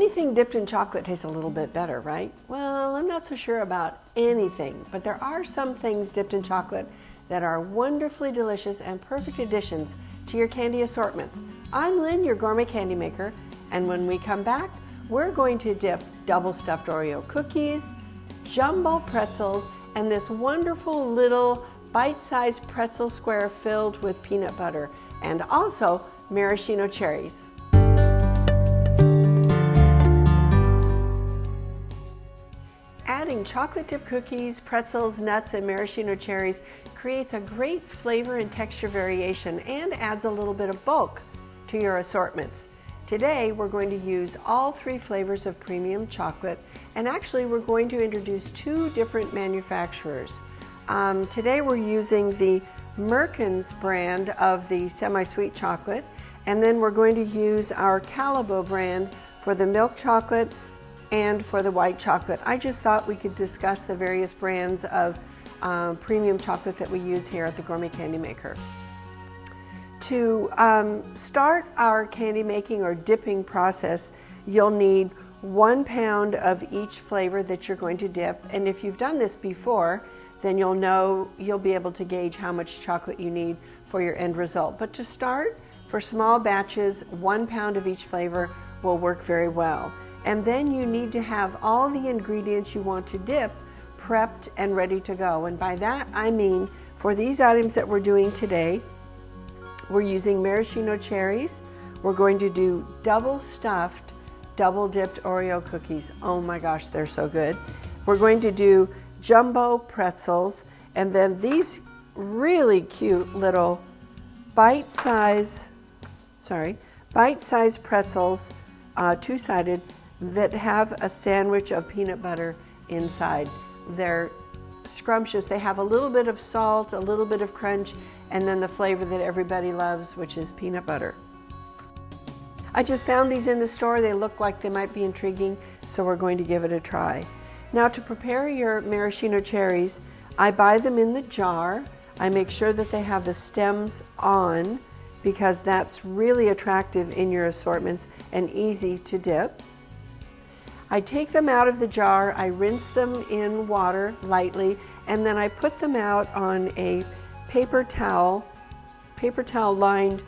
Anything dipped in chocolate tastes a little bit better, right? Well, I'm not so sure about anything, but there are some things dipped in chocolate that are wonderfully delicious and perfect additions to your candy assortments. I'm Lynn, your gourmet candy maker, and when we come back, we're going to dip double stuffed Oreo cookies, jumbo pretzels, and this wonderful little bite-sized pretzel square filled with peanut butter, and also maraschino cherries. Adding chocolate dip cookies, pretzels, nuts, and maraschino cherries creates a great flavor and texture variation and adds a little bit of bulk to your assortments. Today we're going to use all three flavors of premium chocolate, and actually we're going to introduce two different manufacturers. Today we're using the Merkins brand of the semi-sweet chocolate, and then we're going to use our Calabo brand for the milk chocolate and for the white chocolate. I just thought we could discuss the various brands of premium chocolate that we use here at the Gourmet Candy Maker. To start our candy making or dipping process, you'll need 1 pound of each flavor that you're going to dip, and if you've done this before, then you'll be able to gauge how much chocolate you need for your end result. But to start, for small batches, 1 pound of each flavor will work very well. And then you need to have all the ingredients you want to dip prepped and ready to go. And by that I mean, for these items that we're doing today, we're using maraschino cherries. We're going to do double stuffed, double dipped Oreo cookies. Oh my gosh, they're so good. We're going to do jumbo pretzels, and then these really cute little bite-sized pretzels, two-sided, that have a sandwich of peanut butter inside. They're scrumptious. They have a little bit of salt, a little bit of crunch, and then the flavor that everybody loves, which is peanut butter. I just found these in the store. They look like they might be intriguing, so we're going to give it a try. Now, to prepare your maraschino cherries, I buy them in the jar. I make sure that they have the stems on, because that's really attractive in your assortments and easy to dip. I take them out of the jar, I rinse them in water lightly, and then I put them out on a paper towel lined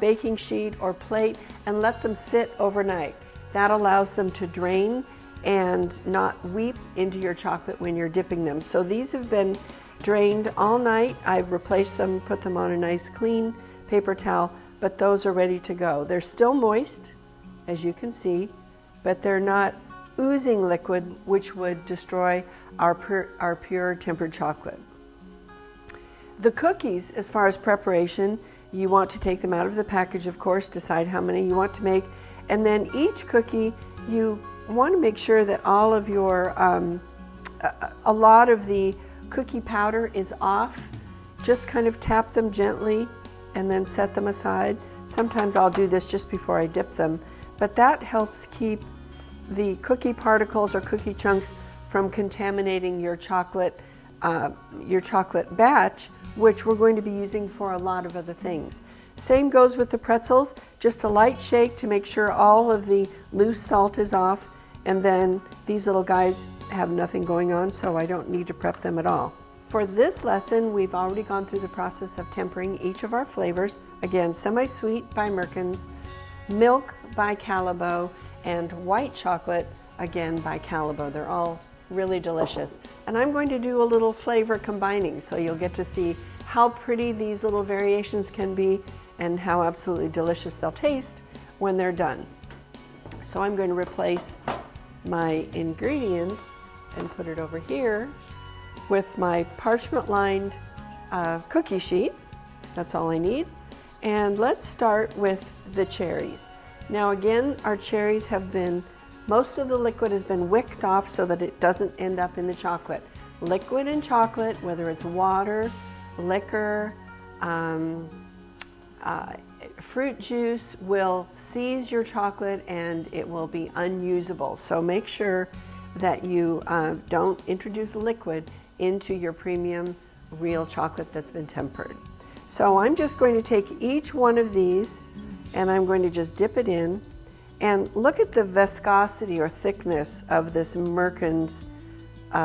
baking sheet or plate, and let them sit overnight. That allows them to drain and not weep into your chocolate when you're dipping them. So these have been drained all night. I've replaced them, put them on a nice clean paper towel, but those are ready to go. They're still moist, as you can see, but they're not oozing liquid, which would destroy our pure tempered chocolate. The cookies, as far as preparation, you want to take them out of the package, of course, decide how many you want to make, and then each cookie, you want to make sure that all of your, a lot of the cookie powder is off. Just kind of tap them gently and then set them aside. Sometimes I'll do this just before I dip them, but that helps keep the cookie particles or cookie chunks from contaminating your chocolate batch, which we're going to be using for a lot of other things. Same goes with the pretzels, just a light shake to make sure all of the loose salt is off, and then these little guys have nothing going on, so I don't need to prep them at all. For this lesson, we've already gone through the process of tempering each of our flavors. Again, semi-sweet by Merkins, milk by Calabo, and white chocolate, again, by Calabo. They're all really delicious. And I'm going to do a little flavor combining, so you'll get to see how pretty these little variations can be and how absolutely delicious they'll taste when they're done. So I'm going to replace my ingredients and put it over here with my parchment-lined cookie sheet. That's all I need. And let's start with the cherries. Now again, our cherries have been, most of the liquid has been wicked off so that it doesn't end up in the chocolate. Liquid in chocolate, whether it's water, liquor, fruit juice, will seize your chocolate and it will be unusable. So make sure that you don't introduce liquid into your premium real chocolate that's been tempered. So I'm just going to take each one of these and I'm going to just dip it in, And look at the viscosity or thickness of this Merkin's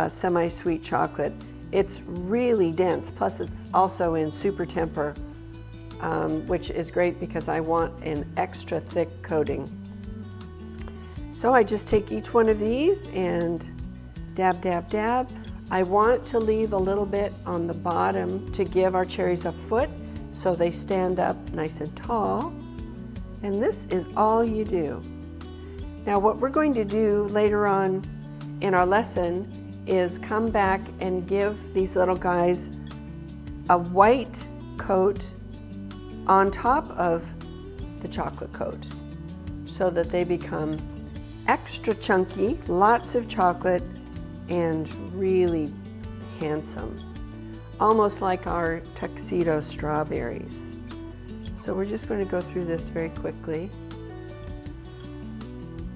semi-sweet chocolate. It's really dense, plus it's also in super temper, which is great because I want an extra thick coating. So I just take each one of these and dab, dab, dab. I want to leave a little bit on the bottom to give our cherries a foot so they stand up nice and tall. And this is all you do. Now what we're going to do later on in our lesson is come back and give these little guys a white coat on top of the chocolate coat so that they become extra chunky, lots of chocolate, and really handsome. Almost like our tuxedo strawberries. So we're just going to go through this very quickly.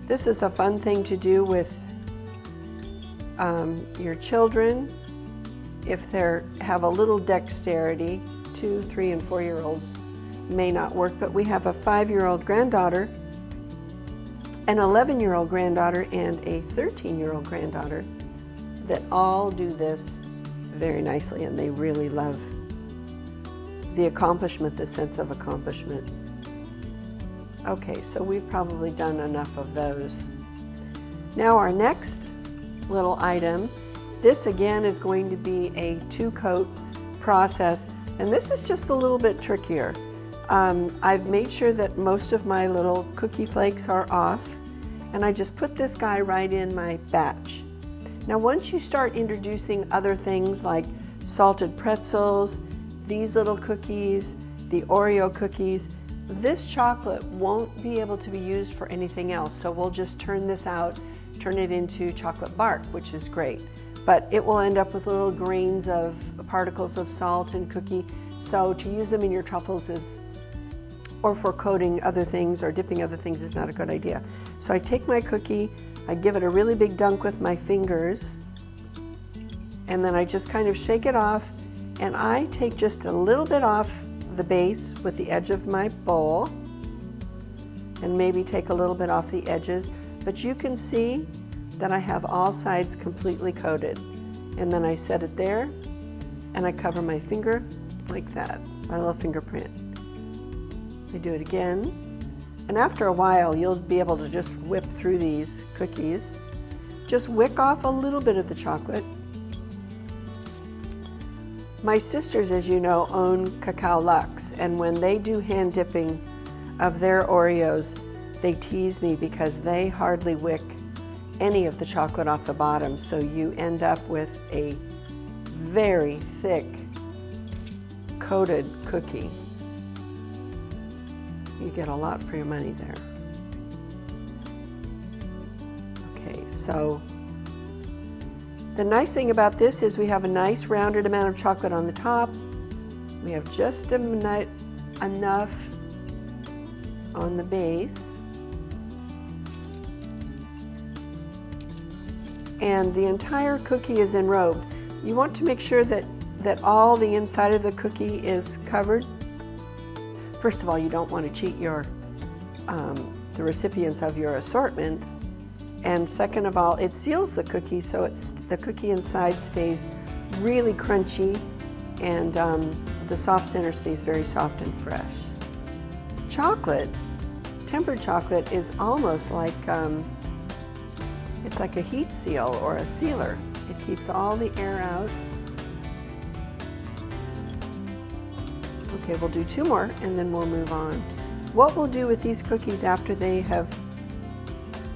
This is a fun thing to do with your children if they have a little dexterity. 2, 3, and 4-year-olds may not work, but we have a 5-year-old granddaughter, an 11-year-old granddaughter, and a 13-year-old granddaughter that all do this very nicely, and they really love the accomplishment, the sense of accomplishment. Okay, so we've probably done enough of those. Now our next little item, this again is going to be a 2-coat process, and this is just a little bit trickier. I've made sure that most of my little cookie flakes are off, and I just put this guy right in my batch. Now once you start introducing other things like salted pretzels, these little cookies, the Oreo cookies, this chocolate won't be able to be used for anything else, so we'll just turn this out, turn it into chocolate bark, which is great. But it will end up with little grains of particles of salt and cookie, so to use them in your truffles is, or for coating other things or dipping other things, is not a good idea. So I take my cookie, I give it a really big dunk with my fingers, and then I just kind of shake it off, and I take just a little bit off the base with the edge of my bowl, and maybe take a little bit off the edges, but you can see that I have all sides completely coated. And then I set it there, and I cover my finger like that, my little fingerprint. I do it again, and after a while you'll be able to just whip through these cookies. Just wick off a little bit of the chocolate. My sisters, as you know, own Cacao Luxe, and when they do hand dipping of their Oreos, they tease me because they hardly wick any of the chocolate off the bottom, so you end up with a very thick coated cookie. You get a lot for your money there. Okay, so the nice thing about this is we have a nice rounded amount of chocolate on the top. We have just enough on the base. And the entire cookie is enrobed. You want to make sure that all the inside of the cookie is covered. First of all, you don't want to cheat your the recipients of your assortments. And second of all, it seals the cookie, so the cookie inside stays really crunchy, and the soft center stays very soft and fresh. Chocolate, tempered chocolate, is almost like it's like a heat seal or a sealer. It keeps all the air out. Okay, we'll do 2 more and then we'll move on. What we'll do with these cookies after they have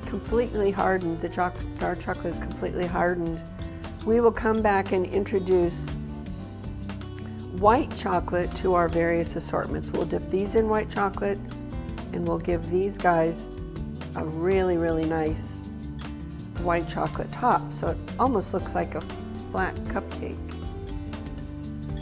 completely hardened, the dark chocolate is completely hardened, we will come back and introduce white chocolate to our various assortments. We'll dip these in white chocolate, and we'll give these guys a really, really nice white chocolate top, so it almost looks like a flat cupcake.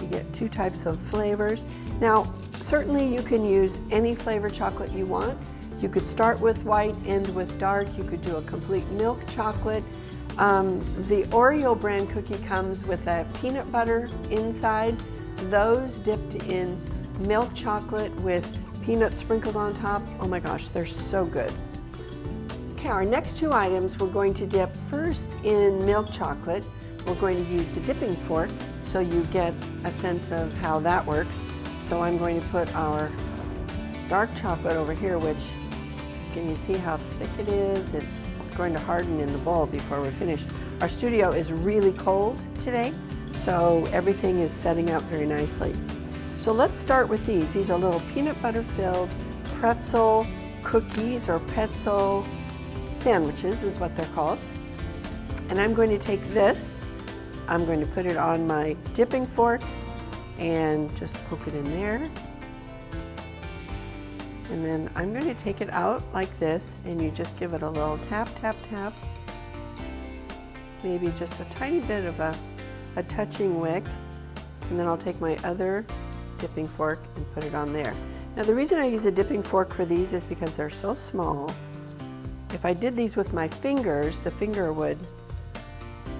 You get 2 types of flavors. Now, certainly you can use any flavor chocolate you want. You could start with white, end with dark. You could do a complete milk chocolate. The Oreo brand cookie comes with a peanut butter inside. Those dipped in milk chocolate with peanuts sprinkled on top. Oh my gosh, they're so good. Okay, our next two items we're going to dip first in milk chocolate. We're going to use the dipping fork so you get a sense of how that works. So I'm going to put our dark chocolate over here, which, can you see how thick it is? It's going to harden in the bowl before we're finished. Our studio is really cold today, so everything is setting up very nicely. So let's start with these. These are little peanut butter filled pretzel cookies, or pretzel sandwiches is what they're called. And I'm going to take this, I'm going to put it on my dipping fork and just poke it in there. And then I'm going to take it out like this, and you just give it a little tap, tap, tap. Maybe just a tiny bit of a touching wick. And then I'll take my other dipping fork and put it on there. Now the reason I use a dipping fork for these is because they're so small. If I did these with my fingers, the finger would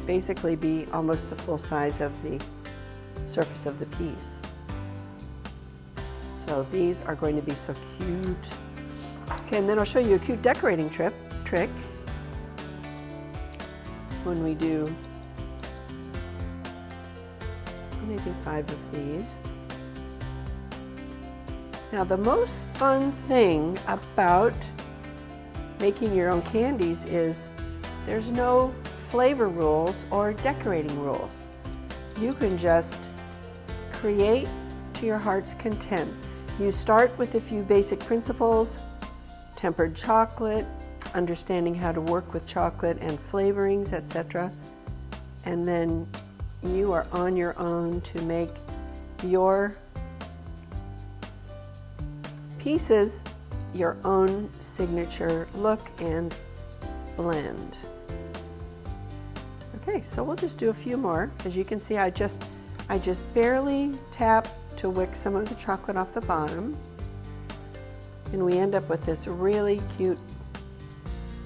basically be almost the full size of the surface of the piece. So these are going to be so cute. Okay, and then I'll show you a cute decorating trick when we do maybe 5 of these. Now the most fun thing about making your own candies is there's no flavor rules or decorating rules. You can just create to your heart's content. You start with a few basic principles: tempered chocolate, understanding how to work with chocolate and flavorings, etc. And then you are on your own to make your pieces your own signature look and blend. Okay, so we'll just do a few more. As you can see, I just barely tap to wick some of the chocolate off the bottom, and we end up with this really cute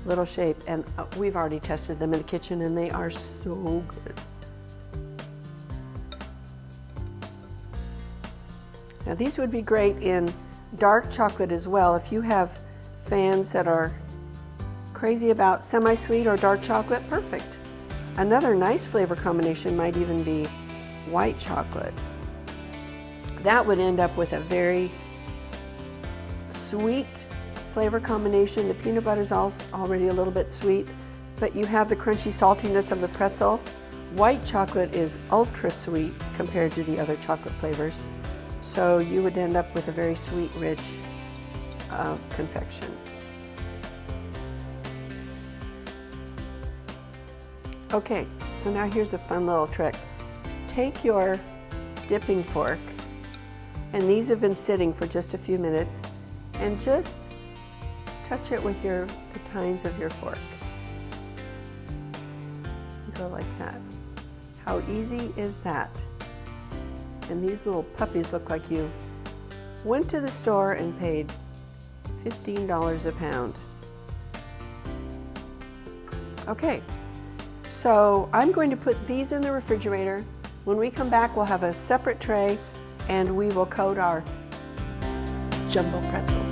little shape. And we've already tested them in the kitchen, and they are so good. Now these would be great in dark chocolate as well. If you have fans that are crazy about semi-sweet or dark chocolate, perfect. Another nice flavor combination might even be white chocolate. That would end up with a very sweet flavor combination. The peanut butter is already a little bit sweet, but you have the crunchy saltiness of the pretzel. White chocolate is ultra sweet compared to the other chocolate flavors. So you would end up with a very sweet, rich confection. Okay, so now here's a fun little trick. Take your dipping fork, and these have been sitting for just a few minutes, and just touch it with the tines of your fork. Go like that. How easy is that? And these little puppies look like you went to the store and paid $15 a pound. Okay, so I'm going to put these in the refrigerator. When we come back, we'll have a separate tray, and we will coat our jumbo pretzels.